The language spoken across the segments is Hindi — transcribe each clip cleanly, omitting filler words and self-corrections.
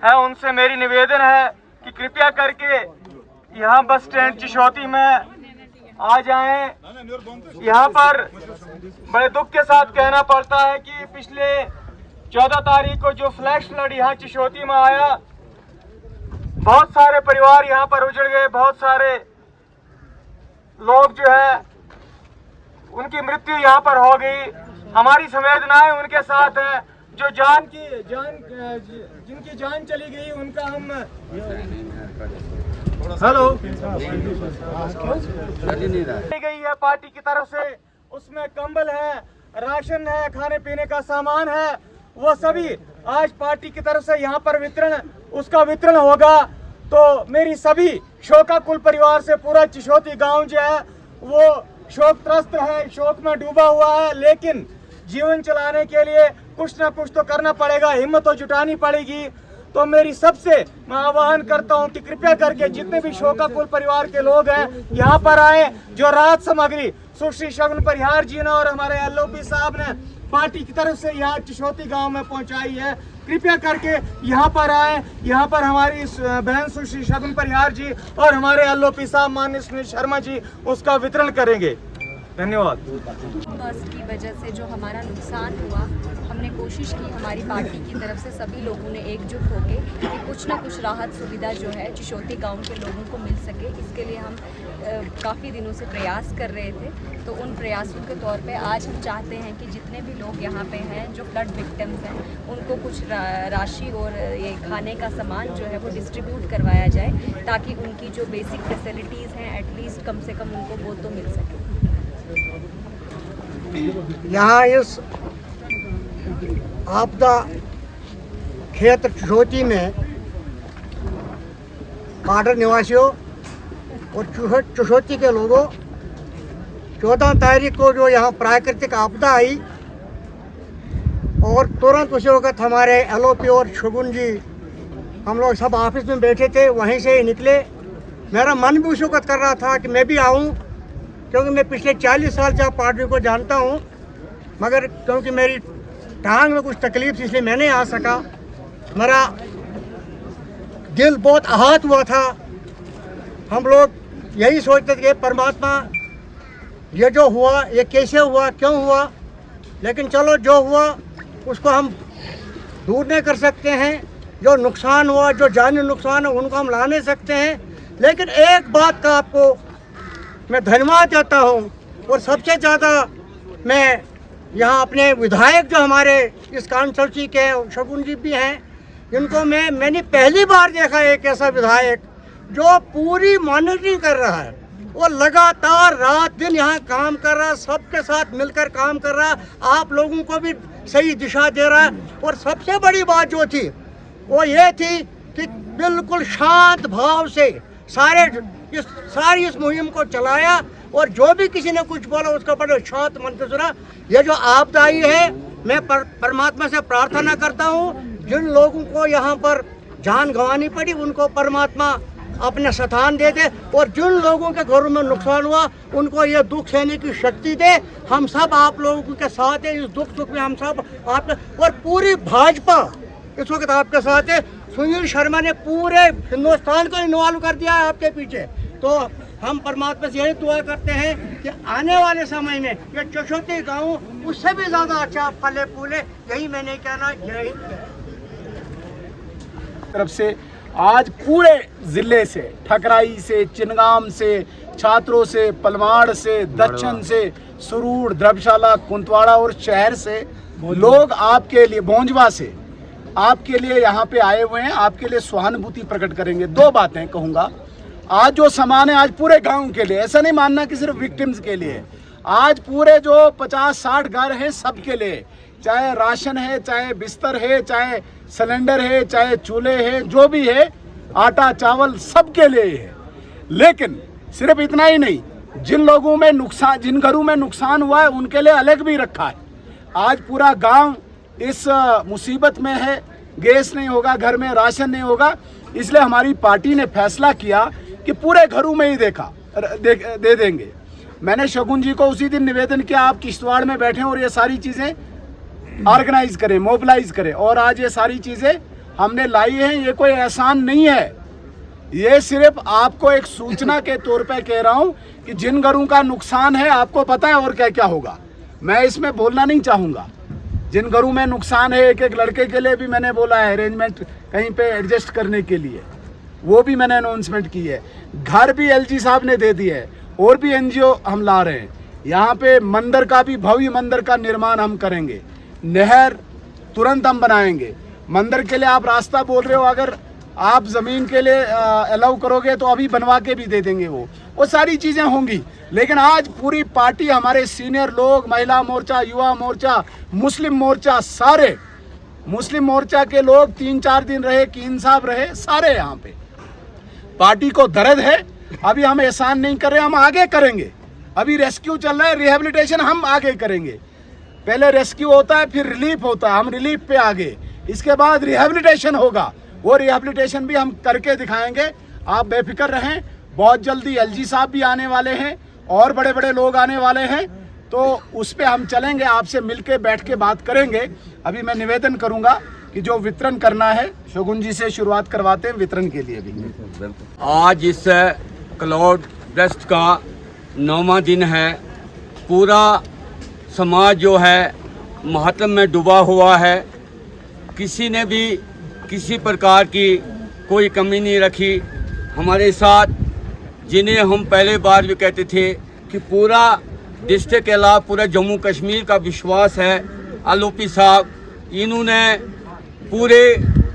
है उनसे मेरी निवेदन है कि कृपया करके यहाँ बस स्टैंड चिशोती में आ जाएं। यहाँ पर बड़े दुख के साथ कहना पड़ता है कि पिछले 14 तारीख को जो फ्लैश फ्लड यहाँ चिशोती में आया, बहुत सारे परिवार यहाँ पर उजड़ गए, बहुत सारे लोग जो है उनकी मृत्यु यहाँ पर हो गई। हमारी संवेदनाएं उनके साथ है जो जिनकी जान चली गई, उनका हम गई है पार्टी की तरफ से। उसमें कंबल है, राशन है, खाने पीने का सामान है, वो सभी आज पार्टी की तरफ से यहाँ पर उसका वितरण होगा। तो मेरी सभी शोकाकुल परिवार से पूरा चिशोती गांव जो है वो शोक त्रस्त है, शोक में डूबा हुआ है, लेकिन जीवन चलाने के लिए कुछ ना कुछ तो करना पड़ेगा, हिम्मत तो जुटानी पड़ेगी। तो मेरी सबसे मैं आह्वान करता हूं कि कृपया करके जितने भी शोकाकुल परिवार के लोग हैं यहाँ पर आए। जो राहत सामग्री सुश्री शगुन परिहार जी ने और हमारे एलओपी साहब ने पार्टी की तरफ से यहाँ चिशोती गांव में पहुंचाई है, कृपया करके यहाँ पर आए। यहाँ पर हमारी बहन सुश्री शगुन परिहार जी और हमारे एलओपी साहब माननीय सुनील शर्मा जी उसका वितरण करेंगे। धन्यवाद। बस की वजह से जो हमारा नुकसान हुआ, हमने कोशिश की हमारी पार्टी की तरफ से सभी लोगों ने एकजुट होकर कि कुछ ना कुछ राहत सुविधा जो है चिशोती गांव के लोगों को मिल सके। इसके लिए हम काफ़ी दिनों से प्रयास कर रहे थे। तो उन प्रयासों के तौर पे आज हम चाहते हैं कि जितने भी लोग यहाँ पे हैं जो फ्लड विक्टिम्स हैं, उनको कुछ राशि और ये खाने का सामान जो है वो डिस्ट्रीब्यूट करवाया जाए, ताकि उनकी जो बेसिक फैसिलिटीज़ हैं एटलीस्ट कम से कम उनको वो तो मिल सके। यहाँ इस आपदा क्षेत्र चिशोती में बॉर्डर निवासियों और चिशोती के लोगों 14 तारीख को जो यहाँ प्राकृतिक आपदा आई और तुरंत उसी वक्त हमारे एलओपी और शगुन जी हम लोग सब ऑफिस में बैठे थे, वहीं से ही निकले। मेरा मन भी उसी वक्त कर रहा था कि मैं भी आऊँ, क्योंकि मैं पिछले 40 साल से आप पार्टी को जानता हूँ, मगर क्योंकि मेरी टांग में कुछ तकलीफ थी इसलिए मैं नहीं आ सका। मेरा दिल बहुत आहत हुआ था। हम लोग यही सोचते थे कि परमात्मा ये जो हुआ ये कैसे हुआ, क्यों हुआ, लेकिन चलो जो हुआ उसको हम दूर नहीं कर सकते हैं। जो नुकसान हुआ, जो जानी नुकसान है, उनको हम ला नहीं सकते हैं। लेकिन एक बात का आपको मैं धन्यवाद देता हूँ, और सबसे ज़्यादा मैं यहाँ अपने विधायक जो हमारे इस कांस्टिट्यूंसी के शगुन जी भी हैं, इनको मैंने पहली बार देखा एक ऐसा विधायक जो पूरी मॉनिटरिंग कर रहा है। वो लगातार रात दिन यहाँ काम कर रहा है, सबके साथ मिलकर काम कर रहा है, आप लोगों को भी सही दिशा दे रहा है। और सबसे बड़ी बात जो थी वो ये थी कि बिल्कुल शांत भाव से सारी इस मुहिम को चलाया, और जो भी किसी ने कुछ बोला उसका बड़े शांत मन से सुना। ये जो आपदा आई है, मैं परमात्मा से प्रार्थना करता हूँ जिन लोगों को यहाँ पर जान गंवानी पड़ी उनको परमात्मा अपने स्थान दे दे, और जिन लोगों के घरों में नुकसान हुआ उनको ये दुख सहने की शक्ति दे। हम सब आप लोगों के साथ हैं, इस दुख सुख में हम सब आप, और पूरी भाजपा इस वक्त आपके साथ है। सुनील शर्मा ने पूरे हिंदुस्तान को इन्वॉल्व कर दिया है आपके पीछे। तो हम परमात्मा से यही दुआ करते हैं कि आने वाले समय में ये चिशोती गाँव उससे भी ज़्यादा अच्छा फले फूले, यही मैंने कहना। जय तरफ से आज पूरे ज़िले से, ठकराई से, चिनगाम से, छात्रों से, पलमाड़ से, दक्षिण से, सुरूर, द्रबशाला, कुंतवाड़ा और शहर से लोग आपके लिए, भोंजवा से आपके लिए यहाँ पे आए हुए हैं, आपके लिए सहानुभूति प्रकट करेंगे। दो बातें कहूँगा, आज जो सामान है आज पूरे गांव के लिए, ऐसा नहीं मानना कि सिर्फ विक्टिम्स के लिए, आज पूरे जो 50-60 घर हैं सबके लिए, चाहे राशन है, चाहे बिस्तर है, चाहे सिलेंडर है, चाहे चूल्हे हैं, जो भी है, आटा चावल सबके लिए है। लेकिन सिर्फ इतना ही नहीं, जिन लोगों में नुकसान, जिन घरों में नुकसान हुआ है उनके लिए अलग भी रखा है। आज पूरा गांव इस मुसीबत में है, गैस नहीं होगा, घर में राशन नहीं होगा, इसलिए हमारी पार्टी ने फैसला किया कि पूरे घरों में ही दे देंगे। मैंने शगुन जी को उसी दिन निवेदन किया, आप किश्तवाड़ में बैठे और ये सारी चीज़ें ऑर्गेनाइज करें, मोबिलाइज करें, और आज ये सारी चीज़ें हमने लाई हैं, ये कोई एहसान नहीं है। ये सिर्फ आपको एक सूचना के तौर पे कह रहा हूँ कि जिन घरों का नुकसान है आपको पता है और क्या क्या होगा। मैं इसमें बोलना नहीं चाहूँगा। जिन घरों में नुकसान है, एक एक लड़के के लिए भी मैंने बोला है अरेंजमेंट कहीं पे एडजस्ट करने के लिए, वो भी मैंने अनाउंसमेंट की है। घर भी एलजी साहब ने दे दिए है और भी एनजीओ हम ला रहे हैं। यहाँ पे मंदिर का भी, भव्य मंदिर का निर्माण हम करेंगे। नहर तुरंत हम बनाएंगे। मंदिर के लिए आप रास्ता बोल रहे हो, अगर आप ज़मीन के लिए अलाउ करोगे तो अभी बनवा के भी दे देंगे। वो सारी चीज़ें होंगी। लेकिन आज पूरी पार्टी, हमारे सीनियर लोग, महिला मोर्चा, युवा मोर्चा, मुस्लिम मोर्चा, सारे मुस्लिम मोर्चा के लोग 3-4 दिन रहे, कीन साहब रहे, सारे यहाँ पे पार्टी को दर्द है। अभी हम एहसान नहीं कर रहे, हम आगे करेंगे। अभी रेस्क्यू चल रहा है, रिहेबिलिटेशन हम आगे करेंगे। पहले रेस्क्यू होता है, फिर रिलीफ होता है, हम रिलीफ पे आगे, इसके बाद रिहेबिलिटेशन होगा। वो रिहेबिलिटेशन भी हम करके दिखाएंगे। आप बेफिक्र रहें। बहुत जल्दी एलजी साहब भी आने वाले हैं और बड़े बड़े लोग आने वाले हैं, तो उस पर हम चलेंगे, आपसे मिलके बैठ के बात करेंगे। अभी मैं निवेदन करूंगा कि जो वितरण करना है, शोगुन जी से शुरुआत करवाते हैं वितरण के लिए भी। आज इस क्लाउड बर्स्ट का 9वां दिन है। पूरा समाज जो है मातम में डूबा हुआ है। किसी ने भी किसी प्रकार की कोई कमी नहीं रखी। हमारे साथ, जिन्हें हम पहले बार भी कहते थे कि पूरा डिस्ट्रिक्ट के अलावा पूरा जम्मू कश्मीर का विश्वास है, एलओपी साहब, इन्होंने पूरे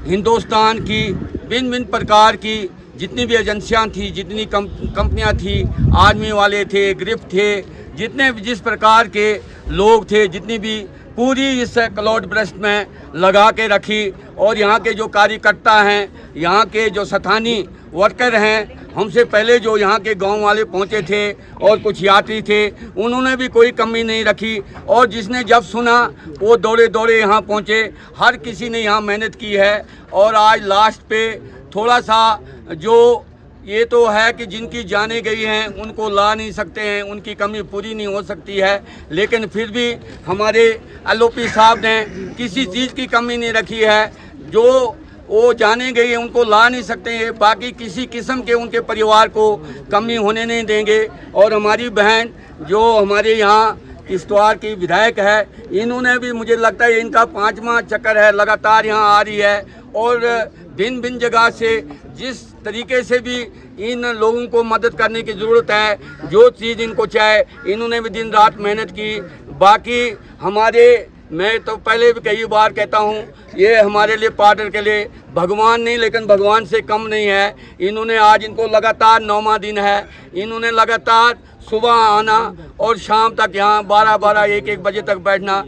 हिंदुस्तान की भिन्न भिन्न प्रकार की जितनी भी एजेंसियां थी, जितनी कंपनियां थी, आर्मी वाले थे, ग्रिफ्ट थे, जितने भी जिस प्रकार के लोग थे, जितनी भी पूरी इस क्लाउड बर्स्ट में लगा के रखी। और यहाँ के जो कार्यकर्ता हैं, यहाँ के जो स्थानीय वर्कर हैं, हमसे पहले जो यहाँ के गांव वाले पहुँचे थे और कुछ यात्री थे, उन्होंने भी कोई कमी नहीं रखी। और जिसने जब सुना वो दौड़े दौड़े यहाँ पहुँचे। हर किसी ने यहाँ मेहनत की है। और आज लास्ट पे थोड़ा सा जो ये तो है कि जिनकी जाने गई हैं उनको ला नहीं सकते हैं, उनकी कमी पूरी नहीं हो सकती है। लेकिन फिर भी हमारे एलओपी साहब ने किसी चीज़ की कमी नहीं रखी है। जो वो जाने गई है उनको ला नहीं सकते हैं, बाकी किसी किस्म के उनके परिवार को कमी होने नहीं देंगे। और हमारी बहन जो हमारे यहाँ किश्तवाड़ की विधायक है, इन्होंने भी, मुझे लगता है इनका 5वां चक्कर है, लगातार यहाँ आ रही है। और भिन्न भिन्न जगह से जिस तरीके से भी इन लोगों को मदद करने की ज़रूरत है, जो चीज़ इनको चाहे, इन्होंने भी दिन रात मेहनत की। बाकी हमारे, मैं तो पहले भी कई बार कहता हूँ, ये हमारे लिए, पार्टनर के लिए भगवान नहीं, लेकिन भगवान से कम नहीं है। इन्होंने आज, इनको लगातार 9वां दिन है, इन्होंने लगातार सुबह आना और शाम तक यहाँ 12-12, 1-1 बजे तक बैठना।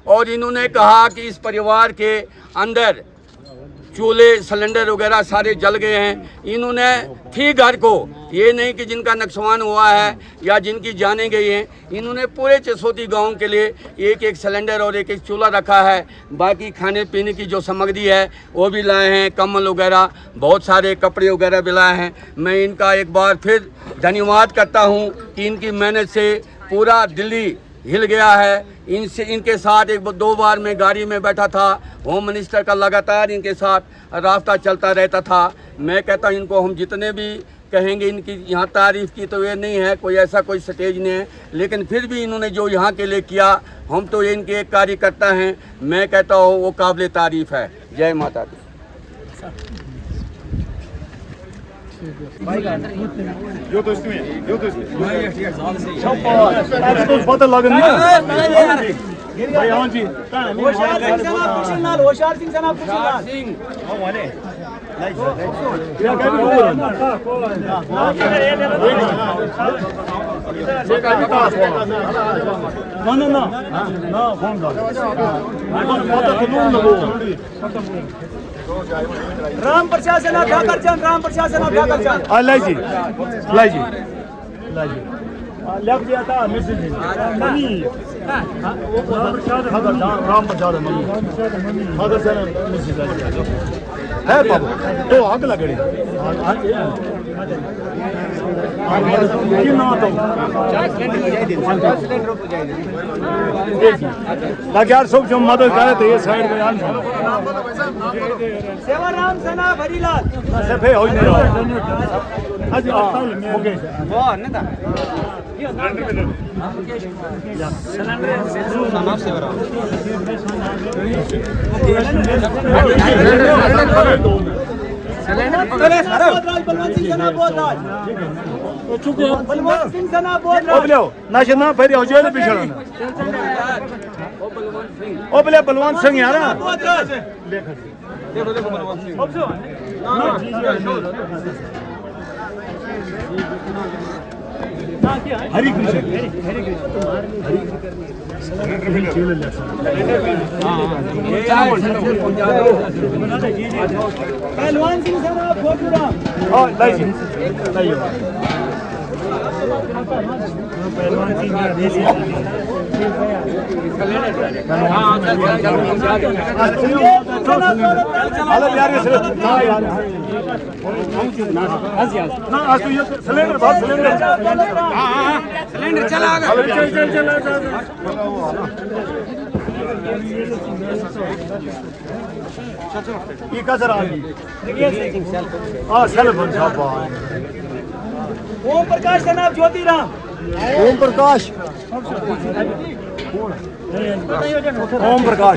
और इन्होंने कहा कि इस परिवार के अंदर चूल्हे, सिलेंडर वगैरह सारे जल गए हैं। इन्होंने ठीक घर को, ये नहीं कि जिनका नुकसान हुआ है या जिनकी जाने गई हैं, इन्होंने पूरे चिशोती गांव के लिए 1-1 सिलेंडर और 1-1 चूल्हा रखा है। बाकी खाने पीने की जो सामग्री है वो भी लाए हैं, कंबल वगैरह, बहुत सारे कपड़े वगैरह भी लाए हैं। मैं इनका एक बार फिर धन्यवाद करता हूँ कि इनकी मेहनत से पूरा दिल्ली हिल गया है। इनके साथ 1-2 बार मैं गाड़ी में बैठा था, होम मिनिस्टर का लगातार इनके साथ रास्ता चलता रहता था। मैं कहता हूँ इनको हम जितने भी कहेंगे, इनकी यहाँ तारीफ़ की तो ये नहीं है, कोई ऐसा कोई स्टेज नहीं है, लेकिन फिर भी इन्होंने जो यहाँ के लिए किया, हम तो इनके एक कार्यकर्ता हैं, मैं कहता हूँ वो काबिल तारीफ़ है। जय माता दी। राम प्रशासन ठाकरचंद, राम प्रशासन ठाकरचंद। लाइजी लग दिया था मैसेज राम प्रसाद है बाबू तो आग लग रही यार सब जो मदद करे तो ये साइड में सेवाराम सना भरीलाल सफे हो नहीं रहा आज ओके बलवंत सिंह सना बोधराज बलवंत सिंह सना बोधराज ना शना फिर हो जाए पिछड़ा ओ बोले बलवंत सिंह यार बोधराज देखो देखो बलवंत सिंह हरी कृष्ण पहलवान सिंह सना बोधराज हाँ लाइए पहलवान सिंह हेलो यार ये हाँ यार ना आज तो ये सिलेंडर बात सिलेंडर सिलेंडर चला चल चल चल ये का सर आ गई हाँ सेल्फ ओम प्रकाश सना ज्योतिराम ओम प्रकाश ओम प्रकाश